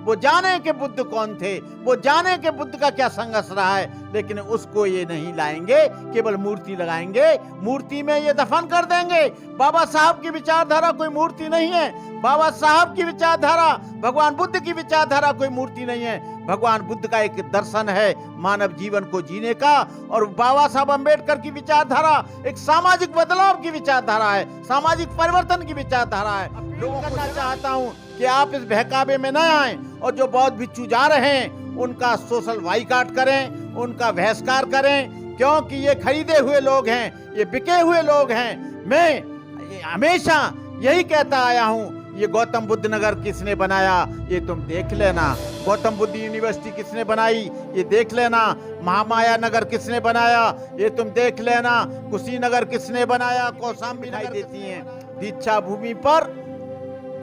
वो जाने कि बुद्ध कौन थे, वो जाने कि बुद्ध का क्या संघर्ष रहा है, लेकिन उसको ये नहीं लाएंगे, केवल मूर्ति लगाएंगे, मूर्ति में ये दफन कर देंगे। बाबा साहब की विचारधारा कोई मूर्ति नहीं है। बाबा साहब की विचारधारा, भगवान बुद्ध की विचारधारा कोई मूर्ति नहीं है। भगवान बुद्ध का एक दर्शन है मानव जीवन को जीने का, और बाबा साहब अंबेडकर की विचारधारा एक सामाजिक बदलाव की विचारधारा है, सामाजिक परिवर्तन की विचारधारा है। लोगों को चाहता हूं कि आप इस बहकावे में न आए, और जो बौद्ध भिक्षु जा रहे हैं उनका सोशल बाइकाट करें, उनका बहिष्कार करें, क्योंकि ये खरीदे हुए लोग हैं, ये बिके हुए लोग हैं। मैं हमेशा यही कहता आया हूं, ये गौतम बुद्ध नगर किसने बनाया ये तुम देख लेना, गौतम बुद्ध यूनिवर्सिटी किसने बनाई ये देख लेना, महामाया नगर किसने बनाया ये तुम देख लेना, कुशीनगर किसने बनाया, कौशाम्बी दिखाई देती हैं। दीक्षा भूमि पर,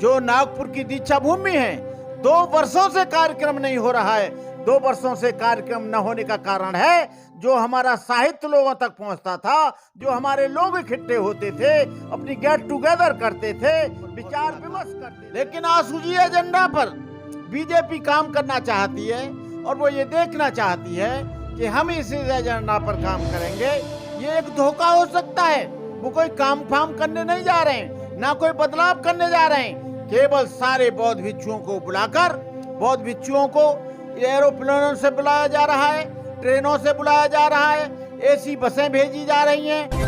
जो नागपुर की दीक्षा भूमि है, 2 वर्षों से कार्यक्रम नहीं हो रहा है। 2 वर्षों से कार्यक्रम न होने का कारण है जो हमारा साहित्य लोगों तक पहुंचता था, जो हमारे लोग इकट्ठे होते थे, अपनी गेट टुगेदर करते थे, विचार विमर्श करते, लेकिन आसूजी एजेंडा पर बीजेपी काम करना चाहती है, और वो ये देखना चाहती है कि हम इस एजेंडा पर काम करेंगे। ये एक धोखा हो सकता है। वो कोई काम फाम करने नहीं जा रहे हैं, ना कोई बदलाव करने जा रहे हैं। केवल सारे बौद्ध भिक्षुओं को बुलाकर, बौद्ध भिक्षुओं को एरोप्लेनों से बुलाया जा रहा है, ट्रेनों से बुलाया जा रहा है, एसी बसें भेजी जा रही हैं।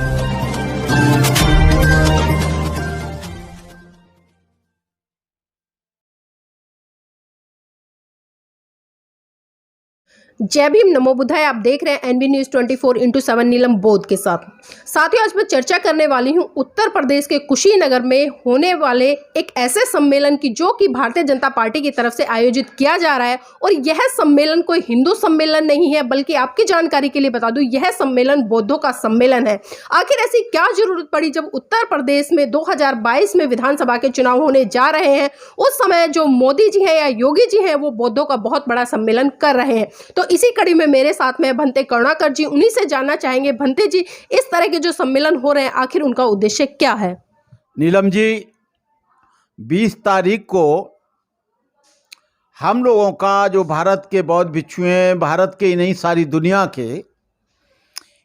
जय भीम, नमो बुद्धाय। आप देख रहे हैं एनबी न्यूज 24/7 नीलम बोध के साथ। साथियों, आज मैं चर्चा करने वाली हूं उत्तर प्रदेश के कुशीनगर में होने वाले एक ऐसे सम्मेलन की जो कि भारतीय जनता पार्टी की तरफ से आयोजित किया जा रहा है। और यह सम्मेलन कोई हिंदू सम्मेलन नहीं है, बल्कि आपकी जानकारी के लिए बता दूं, यह सम्मेलन बौद्धों का सम्मेलन है। आखिर ऐसी क्या जरूरत पड़ी जब उत्तर प्रदेश में 2022 में विधानसभा के चुनाव होने जा रहे हैं, उस समय जो मोदी जी हैं या योगी जी हैं वो बौद्धों का बहुत बड़ा सम्मेलन कर रहे हैं। तो इसी कड़ी में मेरे साथ में भंते करुणाकर जी, उन्हीं से जानना चाहेंगे, भंते जी, इस तरह के जो सम्मेलन हो रहे हैं आखिर उनका उद्देश्य क्या है? नीलम जी, 20 तारीख को हम लोगों का जो भारत के बौद्ध भिक्षु हैं, भारत के नहीं सारी दुनिया के,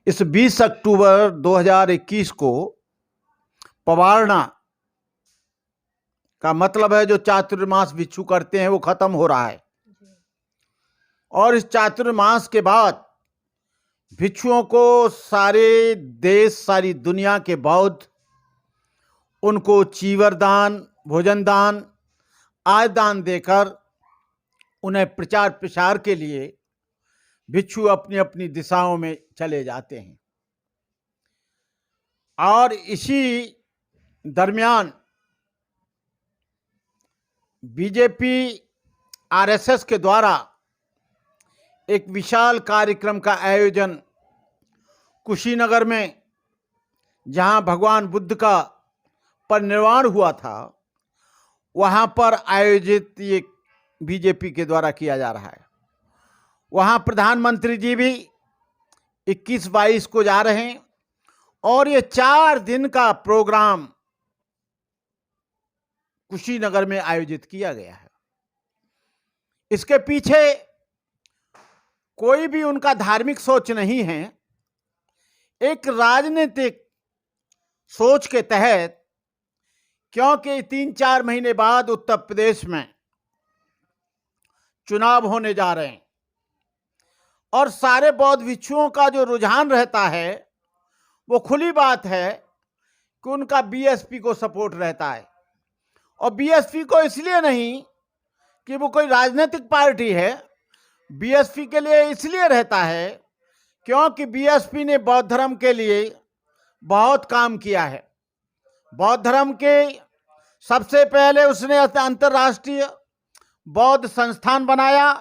इस 20 अक्टूबर 2021 को पवारना का मतलब है जो चातुर्मास भिक्षु करते हैं वो खत्म हो रहा है। और इस चातुर्मास के बाद भिक्षुओं को सारे देश, सारी दुनिया के बौद्ध उनको चीवर दान, भोजन दान, आय दान देकर उन्हें प्रचार प्रसार के लिए भिक्षु अपनी अपनी दिशाओं में चले जाते हैं। और इसी दरमियान बीजेपी आरएसएस के द्वारा एक विशाल कार्यक्रम का आयोजन कुशीनगर में, जहां भगवान बुद्ध का परिनिर्वाण हुआ था, वहां पर आयोजित ये बीजेपी के द्वारा किया जा रहा है। वहां प्रधानमंत्री जी भी 21-22 को जा रहे हैं, और ये 4 दिन का प्रोग्राम कुशीनगर में आयोजित किया गया है। इसके पीछे कोई भी उनका धार्मिक सोच नहीं है, एक राजनीतिक सोच के तहत, क्योंकि 3-4 महीने बाद उत्तर प्रदेश में चुनाव होने जा रहे हैं, और सारे बौद्ध भिक्षुओं का जो रुझान रहता है वो खुली बात है कि उनका बीएसपी को सपोर्ट रहता है। और बीएसपी को इसलिए नहीं कि वो कोई राजनीतिक पार्टी है, बीएसपी के लिए इसलिए रहता है क्योंकि बीएसपी ने बौद्ध धर्म के लिए बहुत काम किया है। बौद्ध धर्म के सबसे पहले उसने अंतर्राष्ट्रीय बौद्ध संस्थान बनाया,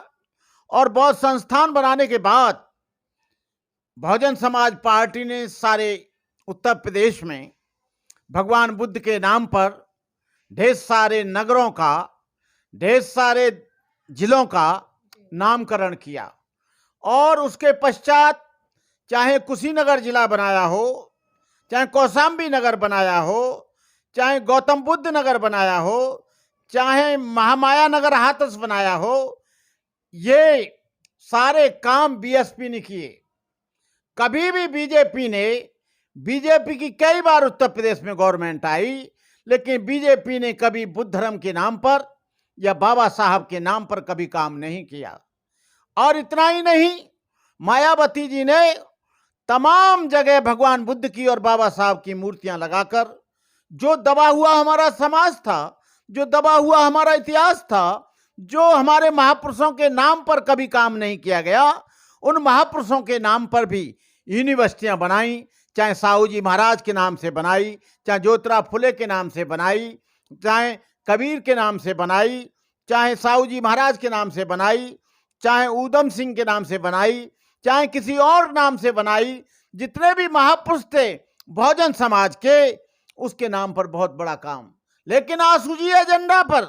और बौद्ध संस्थान बनाने के बाद बहुजन समाज पार्टी ने सारे उत्तर प्रदेश में भगवान बुद्ध के नाम पर ढेर सारे नगरों का, ढेर सारे जिलों का नामकरण किया। और उसके पश्चात चाहे कुशीनगर जिला बनाया हो, चाहे कौशाम्बी नगर बनाया हो, चाहे गौतम बुद्ध नगर बनाया हो, चाहे महामाया नगर हाथस बनाया हो, ये सारे काम बीएसपी ने किए। कभी भी बीजेपी की कई बार उत्तर प्रदेश में गवर्नमेंट आई, लेकिन बीजेपी ने कभी बुद्ध धर्म के नाम पर या बाबा साहब के नाम पर कभी काम नहीं किया। और इतना ही नहीं, मायावती जी ने तमाम जगह भगवान बुद्ध की और बाबा साहब की मूर्तियां लगाकर जो दबा हुआ हमारा समाज था, जो दबा हुआ हमारा इतिहास था, जो हमारे महापुरुषों के नाम पर कभी काम नहीं किया गया, उन महापुरुषों के नाम पर भी यूनिवर्सिटियां बनाई। चाहे साहू जी महाराज के नाम से बनाई, चाहे ज्योतिराव फुले के नाम से बनाई, चाहे कबीर के नाम से बनाई, चाहे साहू जी महाराज के नाम से बनाई, चाहे ऊधम सिंह के नाम से बनाई, चाहे किसी और नाम से बनाई। जितने भी महापुरुष थे बहुजन समाज के, उसके नाम पर बहुत बड़ा काम। लेकिन आसुजी एजेंडा पर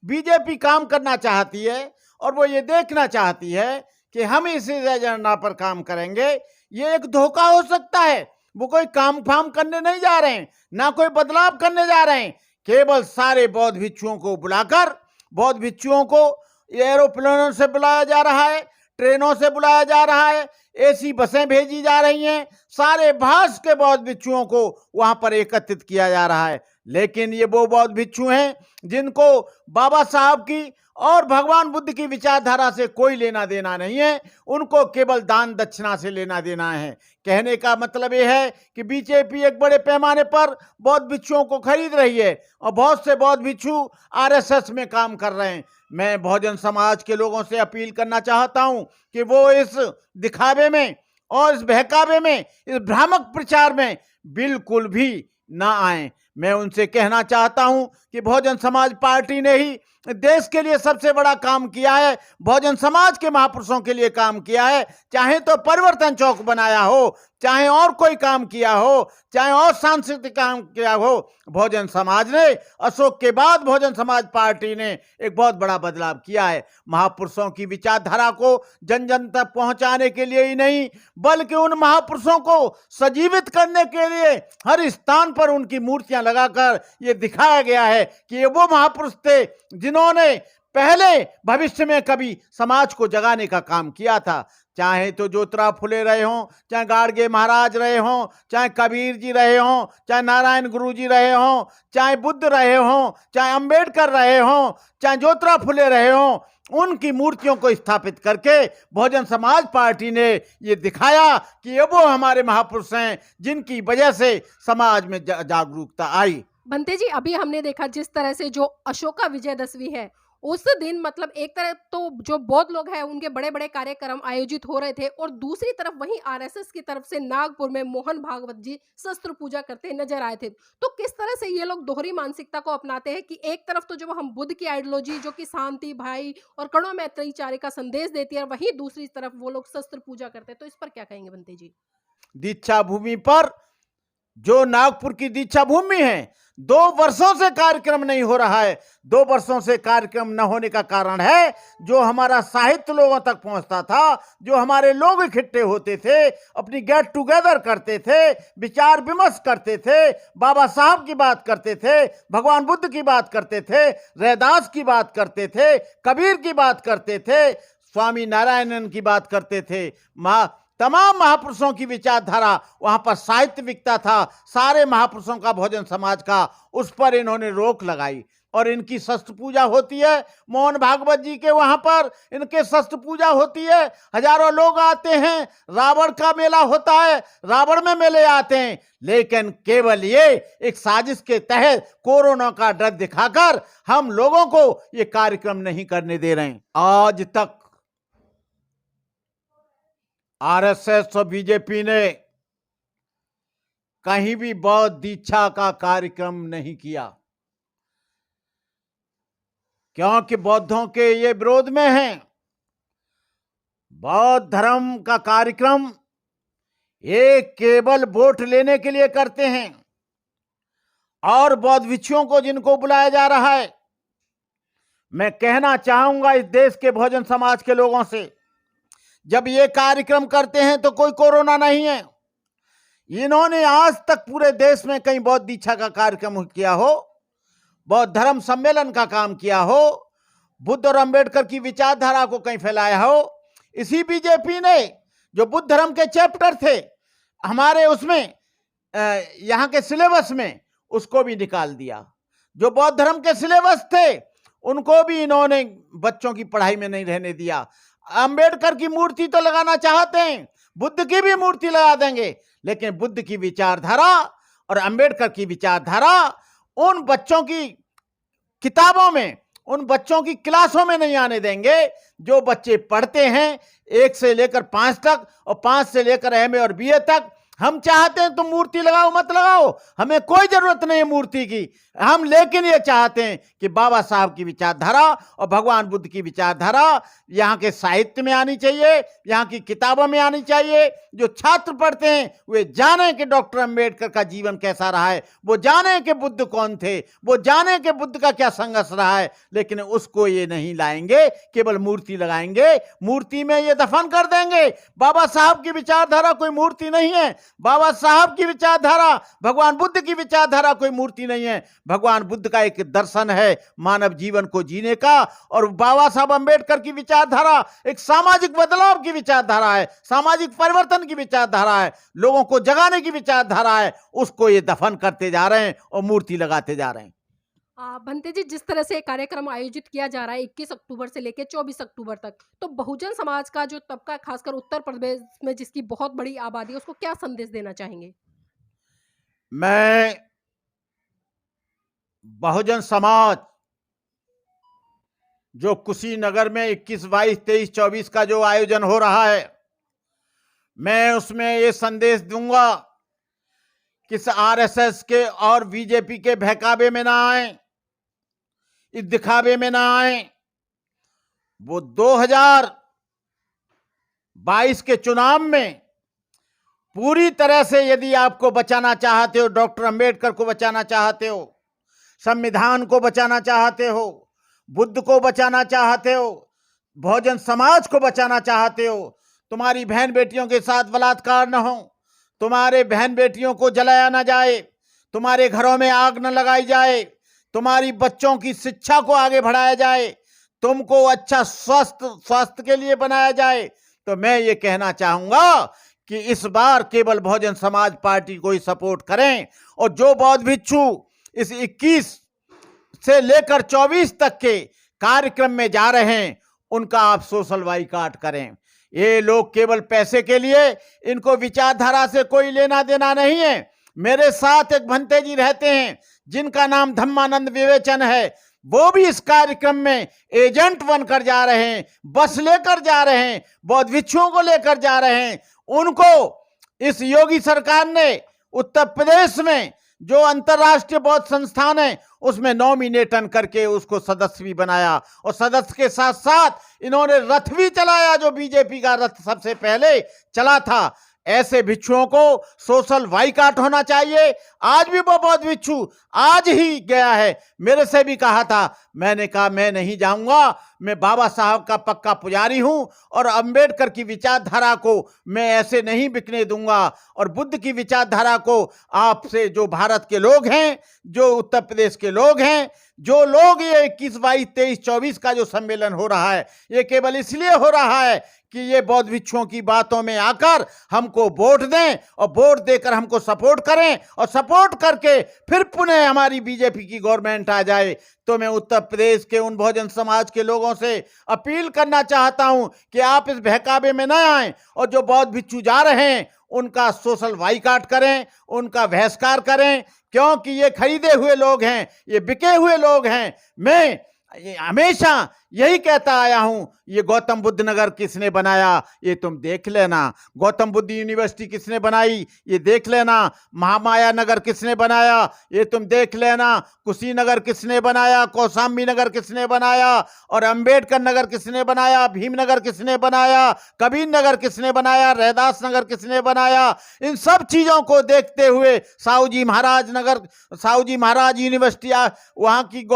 बीजेपी काम करना चाहती है और वो ये देखना चाहती है कि हम इस एजेंडा पर काम करेंगे। ये एक धोखा हो सकता है। वो कोई काम फाम करने नहीं जा रहे हैं, ना कोई बदलाव करने जा रहे हैं। केवल सारे बौद्ध भिक्षुओं को बुलाकर, बौद्ध भिक्षुओं को एरोप्लेनों से बुलाया जा रहा है, ट्रेनों से बुलाया जा रहा है, एसी बसें भेजी जा रही हैं, सारे भाष के बौद्ध भिक्षुओं को वहां पर एकत्रित किया जा रहा है। लेकिन ये वो बौद्ध भिक्षु हैं जिनको बाबा साहब की और भगवान बुद्ध की विचारधारा से कोई लेना देना नहीं है। उनको केवल दान दक्षिणा से लेना देना है। कहने का मतलब यह है कि बीजेपी एक बड़े पैमाने पर बौद्ध भिक्षुओं को खरीद रही है और बहुत से बौद्ध भिक्षु आरएसएस में काम कर रहे हैं। मैं बहुजन समाज के लोगों से अपील करना चाहता हूं कि वो इस दिखावे में और इस बहकावे में, इस भ्रामक प्रचार में बिल्कुल भी ना आए। मैं उनसे कहना चाहता हूं कि बहुजन समाज पार्टी ने ही देश के लिए सबसे बड़ा काम किया है, बहुजन समाज के महापुरुषों के लिए काम किया है। चाहे तो परिवर्तन चौक बनाया हो, चाहे और कोई काम किया हो, चाहे और सांस्कृतिक काम किया हो, बहुजन समाज ने, अशोक के बाद बहुजन समाज पार्टी ने एक बहुत बड़ा बदलाव किया है। महापुरुषों की विचारधारा को जन जन तक पहुंचाने के लिए ही नहीं, बल्कि उन महापुरुषों को सजीवित करने के लिए हर स्थान पर उनकी मूर्तियां लगाकर ये दिखाया गया है कि ये वो महापुरुष थे जिन्होंने पहले भविष्य में कभी समाज को जगाने का काम किया था। चाहे तो ज्योतिराव फुले रहे हों, चाहे गाडगे महाराज रहे हों, चाहे कबीर जी रहे हों, चाहे नारायण गुरु जी रहे हों, चाहे बुद्ध रहे हों, चाहे अंबेडकर रहे हों, चाहे ज्योतिराव फुले रहे हों, उनकी मूर्तियों को स्थापित करके बहुजन समाज पार्टी ने ये दिखाया कि ये वो हमारे महापुरुष हैं जिनकी वजह से समाज में जागरूकता आई। बंते जी, अभी हमने देखा जिस तरह से जो अशोका विजयदशमी है, उस दिन मतलब एक तरफ तो जो बौद्ध लोग हैं उनके बड़े बड़े कार्यक्रम आयोजित हो रहे थे और दूसरी तरफ वहीं आरएसएस की तरफ से नागपुर में मोहन भागवत जी शस्त्र पूजा करते नजर आए थे। तो किस तरह से ये लोग दोहरी मानसिकता को अपनाते हैं कि एक तरफ तो जब हम बुद्ध की आइडियोलॉजी जो कि शांति, भाई और करुणा मैत्रीचार्य का संदेश देती है, वहीं दूसरी तरफ वो लोग शस्त्र पूजा करते हैं। तो इस पर क्या कहेंगे बंते जी? दीक्षा भूमि पर, जो नागपुर की दीक्षा भूमि है, 2 वर्षों से कार्यक्रम नहीं हो रहा है। 2 वर्षों से कार्यक्रम न होने का कारण है जो हमारा साहित्य लोगों तक पहुंचता था, जो हमारे लोग इकट्ठे होते थे, अपनी गेट टुगेदर करते थे, विचार विमर्श करते थे, बाबा साहब की बात करते थे, भगवान बुद्ध की बात करते थे, रैदास की बात करते थे, कबीर की बात करते थे, स्वामी नारायणन की बात करते थे। तमाम महापुरुषों की विचारधारा वहां पर साहित्य बिकता था, सारे महापुरुषों का, बहुजन समाज का, उस पर इन्होंने रोक लगाई और इनकी शस्त्र पूजा होती है। मोहन भागवत जी के वहां पर इनके शस्त्र पूजा होती है, हजारों लोग आते हैं, रावण का मेला होता है, रावण में मेले आते हैं, लेकिन केवल ये एक साजिश के तहत कोरोना का डर दिखाकर हम लोगों को ये कार्यक्रम नहीं करने दे रहे हैं। आज तक आरएसएस और बीजेपी ने कहीं भी बौद्ध दीक्षा का कार्यक्रम नहीं किया, क्योंकि बौद्धों के ये विरोध में हैं। बौद्ध धर्म का कार्यक्रम ये केवल वोट लेने के लिए करते हैं और बौद्ध भिक्षुओं को जिनको बुलाया जा रहा है, मैं कहना चाहूंगा इस देश के बहुजन समाज के लोगों से, जब ये कार्यक्रम करते हैं तो कोई कोरोना नहीं है। इन्होंने आज तक पूरे देश में कहीं बौद्ध दीक्षा का कार्यक्रम किया हो? बौद्ध धर्म सम्मेलन का काम किया हो, बुद्ध और अंबेडकर की विचारधारा को कहीं फैलाया हो। इसी बीजेपी ने जो बुद्ध धर्म के चैप्टर थे हमारे उसमें यहाँ के सिलेबस में, उसको भी निकाल दिया। जो बौद्ध धर्म के सिलेबस थे उनको भी इन्होंने बच्चों की पढ़ाई में नहीं रहने दिया। अंबेडकर की मूर्ति तो लगाना चाहते हैं, बुद्ध की भी मूर्ति लगा देंगे, लेकिन बुद्ध की विचारधारा और अंबेडकर की विचारधारा उन बच्चों की किताबों में, उन बच्चों की क्लासों में नहीं आने देंगे। जो बच्चे पढ़ते हैं 1 से लेकर 5 तक और 5 से लेकर एमए और बीए तक, हम चाहते हैं तुम मूर्ति लगाओ मत लगाओ, हमें कोई जरूरत नहीं है मूर्ति की। हम लेकिन ये चाहते हैं कि बाबा साहब की विचारधारा और भगवान बुद्ध की विचारधारा यहाँ के साहित्य में आनी चाहिए, यहाँ की किताबों में आनी चाहिए। जो छात्र पढ़ते हैं वे जाने कि डॉक्टर अंबेडकर का जीवन कैसा रहा है, वो जाने कि बुद्ध कौन थे, वो जाने कि बुद्ध का क्या संघर्ष रहा है, लेकिन उसको ये नहीं लाएंगे, केवल मूर्ति लगाएंगे, मूर्ति में ये दफन कर देंगे। बाबा साहब की विचारधारा कोई मूर्ति नहीं है, बाबा साहब की विचारधारा, भगवान बुद्ध की विचारधारा कोई मूर्ति नहीं है। भगवान बुद्ध का एक दर्शन है मानव जीवन को जीने का, और बाबा साहब अंबेडकर की विचारधारा एक सामाजिक बदलाव की विचारधारा है, सामाजिक परिवर्तन की विचारधारा है, लोगों को जगाने की विचारधारा है। उसको ये दफन करते जा रहे हैं और मूर्ति लगाते जा रहे हैं। भंते जी, जिस तरह से कार्यक्रम आयोजित किया जा रहा है 21 अक्टूबर से लेकर 24 अक्टूबर तक, तो बहुजन समाज का जो तबका, खासकर उत्तर प्रदेश में जिसकी बहुत बड़ी आबादी है, उसको क्या संदेश देना चाहेंगे? मैं बहुजन समाज जो कुशीनगर में 21, 22, 23, 24 का जो आयोजन हो रहा है, मैं उसमें ये संदेश दूंगा कि इस आरएसएस के और बीजेपी के बहकावे में ना आए, इस दिखावे में ना आए। वो 2022 के चुनाव में पूरी तरह से यदि आपको बचाना चाहते हो, डॉक्टर अंबेडकर को बचाना चाहते हो, संविधान को बचाना चाहते हो, बुद्ध को बचाना चाहते हो, बहुजन समाज को बचाना चाहते हो, तुम्हारी बहन बेटियों के साथ बलात्कार न हो, तुम्हारे बहन बेटियों को जलाया ना जाए, तुम्हारे घरों में आग न लगाई जाए, तुम्हारी बच्चों की शिक्षा को आगे बढ़ाया जाए, तुमको अच्छा स्वास्थ्य के लिए बनाया जाए, तो मैं ये कहना चाहूंगा कि इस बार केवल बहुजन समाज पार्टी को ही सपोर्ट करें। और जो बौद्ध भिक्षु इस 21 से लेकर 24 तक के कार्यक्रम में जा रहे हैं, उनका आप सोशल बाइकआउट करें। ये लोग केवल पैसे के लिए, इनको विचारधारा से कोई लेना देना नहीं है। मेरे साथ एक भंते जी रहते हैं जिनका नाम धम्मानंद विवेचन है, वो भी इस कार्यक्रम में एजेंट बनकर जा रहे हैं, बस लेकर जा रहे हैं, बौद्ध भिक्षुओं को लेकर जा रहे हैं। उनको इस योगी सरकार ने उत्तर प्रदेश में जो अंतर्राष्ट्रीय बौद्ध संस्थान है उसमें नॉमिनेटन करके उसको सदस्य भी बनाया, और सदस्य के साथ साथ इन्होंने रथ भी चलाया, जो बीजेपी का रथ सबसे पहले चला था। ऐसे भिक्षुओं को सोशल बाइकआउट होना चाहिए। आज भी वो बौद्ध भिक्षु आज ही गया है, मेरे से भी कहा था, मैंने कहा मैं नहीं जाऊंगा, मैं बाबा साहब का पक्का पुजारी हूं और अंबेडकर की विचारधारा को मैं ऐसे नहीं बिकने दूंगा, और बुद्ध की विचारधारा को आपसे जो भारत के लोग हैं, जो उत्तर प्रदेश के लोग हैं, जो लोग ये 21, 22, 23, 24 का जो सम्मेलन हो रहा है, ये केवल इसलिए हो रहा है कि ये बौद्ध भिक्षुओं की बातों में आकर हमको वोट दें और वोट देकर हमको सपोर्ट करें, और सपोर्ट करके फिर पुनः हमारी बीजेपी की गवर्नमेंट आ जाए। तो मैं उत्तर प्रदेश के उन बहुजन समाज के लोगों से अपील करना चाहता हूं कि आप इस बहकावे में न आएं, और जो बौद्ध भिक्षु जा रहे हैं उनका सोशल बाइकआउट करें, उनका बहिष्कार करें, क्योंकि ये खरीदे हुए लोग हैं, ये बिके हुए लोग हैं। मैं हमेशा यही कहता आया हूं, ये गौतम बुद्ध नगर किसने बनाया ये तुम देख लेना, गौतम बुद्ध यूनिवर्सिटी किसने बनाई ये देख लेना, महामाया नगर किसने बनाया ये तुम देख लेना, कुशीनगर किसने बनाया, कौशाम्बी नगर किसने बनाया, और अंबेडकर नगर किसने बनाया, भीमनगर किसने बनाया, कबीर नगर किसने बनाया, रैदास नगर किसने बनाया। इन सब चीजों को देखते हुए साहू जी महाराज यूनिवर्सिटी वहां की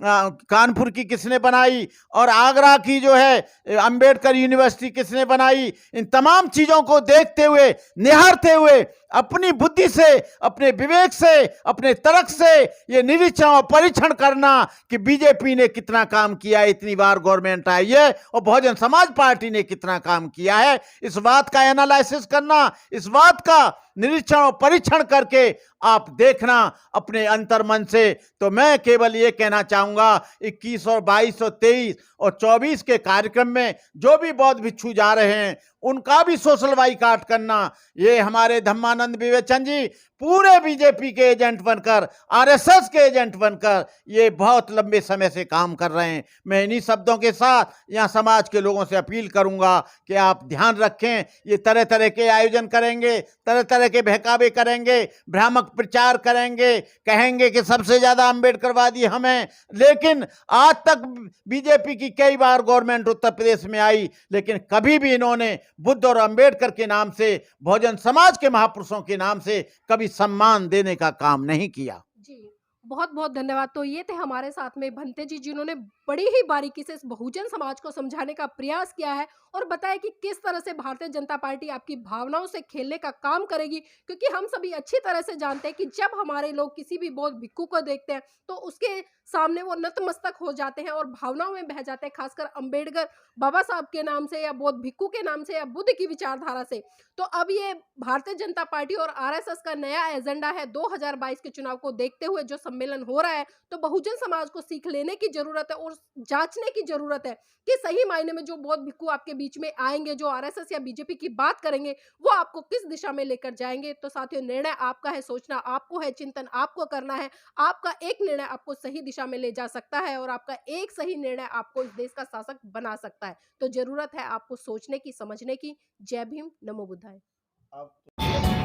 कानपुर की किसने बनाई, और आगरा की जो है अंबेडकर यूनिवर्सिटी किसने बनाई, इन तमाम चीजों को देखते हुए, निहारते हुए, अपनी बुद्धि से, अपने विवेक से, अपने तर्क से ये निरीक्षण और परीक्षण करना कि बीजेपी ने कितना काम किया है, इतनी बार गवर्नमेंट आई है, और बहुजन समाज पार्टी ने कितना काम किया है, इस बात का एनालिसिस करना, इस बात का निरीक्षण और परीक्षण करके आप देखना अपने अंतर्मन से। तो मैं केवल ये कहना चाहूंगा 21 और 22 और 23 और 24 के कार्यक्रम में जो भी बौद्ध भिक्षु जा रहे हैं उनका भी सोशल बाइकाट करना। ये हमारे धम्मानंद विवेचन जी पूरे बीजेपी के एजेंट बनकर, आरएसएस के एजेंट बनकर ये बहुत लंबे समय से काम कर रहे हैं। मैं इन्हीं शब्दों के साथ यहाँ समाज के लोगों से अपील करूंगा कि आप ध्यान रखें, ये तरह तरह के आयोजन करेंगे, तरह तरह के बहकावे करेंगे, भ्रामक प्रचार करेंगे, कहेंगे कि सबसे ज्यादा अंबेडकरवादी हम हैं। लेकिन आज तक बीजेपी की कई बार गवर्नमेंट उत्तर प्रदेश में आई, लेकिन कभी भी इन्होंने बुद्ध और अंबेडकर के नाम से, बहुजन समाज के महापुरुषों के नाम से कभी सम्मान देने का काम नहीं किया। जी, बहुत बहुत धन्यवाद। तो ये थे हमारे साथ में भंते जी, जिन्होंने बड़ी ही बारीकी से इस बहुजन समाज को समझाने का प्रयास किया है और बताया कि किस तरह से भारतीय जनता पार्टी आपकी भावनाओं से खेलने का काम करेगी। क्योंकि हम सभी अच्छी तरह से जानते हैं कि जब हमारे लोग किसी भी बौद्ध भिक्षु को देखते हैं तो उसके सामने वो नतमस्तक हो जाते हैं और भावनाओं में बह जाते हैं, खासकर अंबेडकर बाबा साहब के नाम से या बौद्ध भिक्षु के नाम से या बुद्ध की विचारधारा से। तो अब ये भारतीय जनता पार्टी और आरएसएस का नया एजेंडा है 2022 के चुनाव को देखते हुए जो सम्मेलन हो रहा है, तो बहुजन समाज को सीख लेने की जरूरत है और जांचने की जरूरत है कि सही मायने में जो बौद्ध भिक्षु आपके बीच में आएंगे, जो आरएसएस या बीजेपी की बात करेंगे, वो आपको किस दिशा में लेकर जाएंगे। तो साथियों, निर्णय आपका है, सोचना आपको है, चिंतन आपको करना है। आपका एक निर्णय आपको सही दिशा में ले जा सकता है और आपका एक सही निर्णय आपको इस देश का शासक बना सकता है। तो जरूरत है आपको सोचने की, समझने की। जय भीम, नमो बुद्धाय।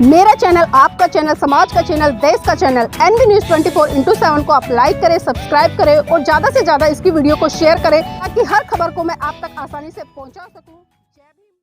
मेरा चैनल, आपका चैनल, समाज का चैनल, देश का चैनल एनबी न्यूज़ 24/7 को आप लाइक करें, सब्सक्राइब करें और ज्यादा से ज्यादा इसकी वीडियो को शेयर करें ताकि हर खबर को मैं आप तक आसानी से पहुंचा सकूं। जय भीम।